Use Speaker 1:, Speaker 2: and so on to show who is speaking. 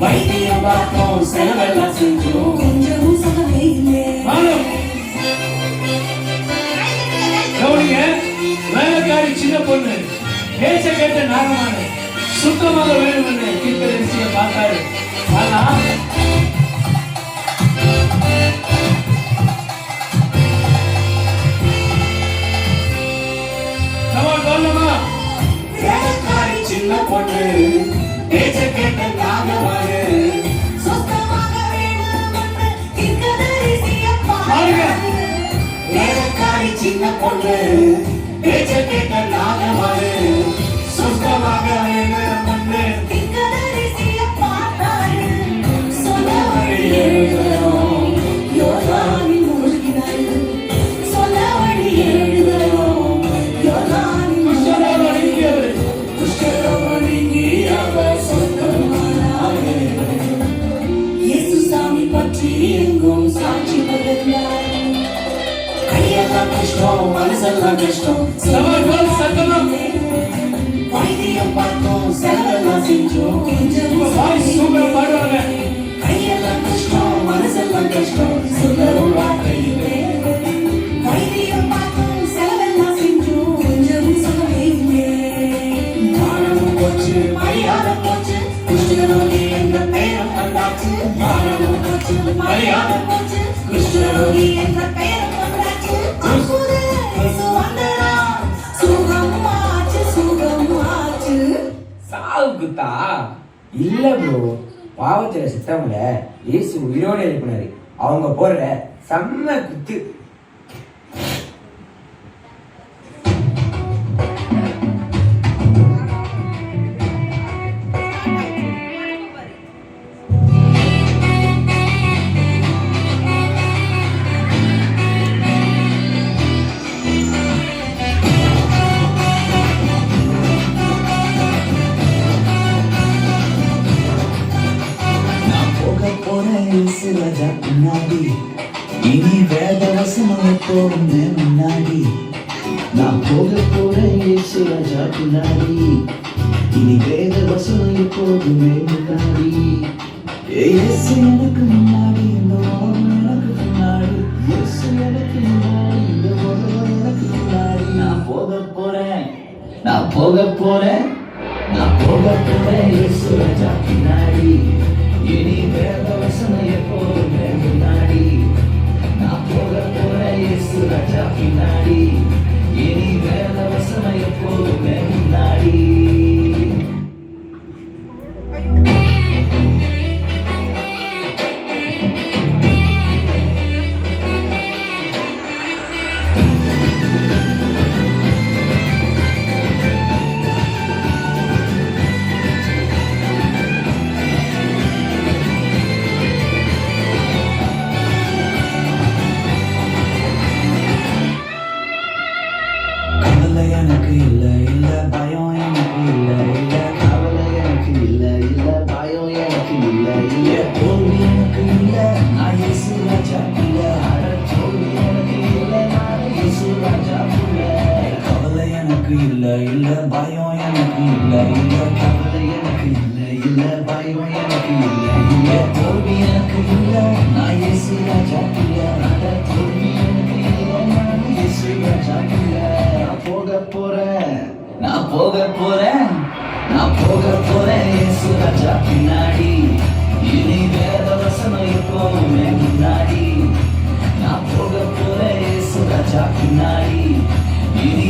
Speaker 1: வைத்தியம் பார்த்தோம் செலவெல்லாம் செஞ்சோம் கொஞ்சமும் சுகமே இல்லை. வேலைக்காரி சின்ன பொண்ணு பேச்ச கேட்ட நாகமான சுத்தமாக வேணும்னு தீர்க்கதரிசியை பார்த்தாரு. ஆனா வேலைக்காரி சின்ன பொண்ணு பேச்ச கேட்ட நாகமான சுத்தமாக வேணும்னு தீர்க்கதரிசியை பார்த்தாரு. வேலைக்காரி சின்ன பொண்ணு பேச்ச கேட்ட நாகமான சுத்தமாக வேணும்னு தீர்க்கதரிசியை பார்த்தாரு. சொன்ன வழி எழுதணும் யோர்தானில் மூழ்கினாரு. சொன்ன வழி எழுதணும் யோர்தானில் மூழ்கினாரு. குஷ்டரோகி அவர் சொந்தமானாரு. இயேசு சாமி பற்றி எங்கும் சாட்சி பகர்ந்தார். கையெல்லாம் கஷ்டம் மனசெல்லாம் கஷ்டம் வைத்தியம் பார்த்தோம் செலவெல்லாம் செஞ்சோம் கொஞ்சம் பாடுவாங்க. கையெல்லாம் கஷ்டம் மனசெல்லாம் கஷ்டம் சொல்லவும் வார்த்தை இல்லை. வைத்தியம் பார்த்தோம் செலவெல்லாம் செஞ்சோம் கொஞ்சம் சுகமே இல்லை. மானமும் போச்சு மரியாதை போச்சு குஷ்டரோகி என்ற பெயரும் வந்தாச்சு. மானமும் போச்சு மரியாதை போச்சு குஷ்டரோகி என்ற பெயரும் வந்தாச்சு.
Speaker 2: சாவுக்குத்தா இல்ல ப்ரோ, பாவத்துல சித்தவங்கள இயேசு உயிரோடு எழுப்பினாரு. அவங்க போற செம்ம குத்து.
Speaker 3: இனி வேத வசனம் எப்போதுமே முன்னாடி. நான் போக போறேன் இயேசு ராஜா பின்னாடி. இனி வேத வசனம் எப்போதுமே முன்னாடி. இயேசு எனக்கு முன்னாடி இந்த உலகம் எனக்கு முன்னாடி. இயேசு எனக்கு முன்னாடி இந்த உலகம் எனக்கு முன்னாடி. நான் போக போறேன் நான் போக போறேன் நான் போக போறேன் இயேசு ராஜா பின்னாடி. இனி வேத வசனம் எப்போதுமே முன்னாடி. நான் போக போறேன் இயேசு ராஜா பின்னாடி. இனி வேத வசனம் எப்போதுமே முன்னாடி. எனக்கு இல்ல இல்ல பயம் எனக்கு இல்ல இல்ல கவலை எனக்கு இல்ல இல்ல பயம் எனக்கு இல்ல இல்ல தோல்வி எனக்கு இல்ல நான் இயேசு ராஜா இல்ல. அட தோல்வி எனக்கு இல்ல நான் இயேசு ராஜா இல்ல. கவலை எனக்கு இல்ல இல்ல பயம் எனக்கு இல்ல இல்ல கவலை எனக்கு இல்ல இல்ல பயம் எனக்கு இல்ல இல்ல தோல்வி எனக்கு இல்ல நான் இயேசு ராஜா இல்ல. அட தோல்வி எனக்கு இல்ல நான் இயேசு ராஜா இல்ல. நான் போக போறேன் நான் போக போறேன் இயேசு ராஜா பின்னாடி. இனி வேத வசனம் எப்போதுமே முன்னாடி. நான் போக போறேன் இயேசு ராஜா பின்னாடி. இனி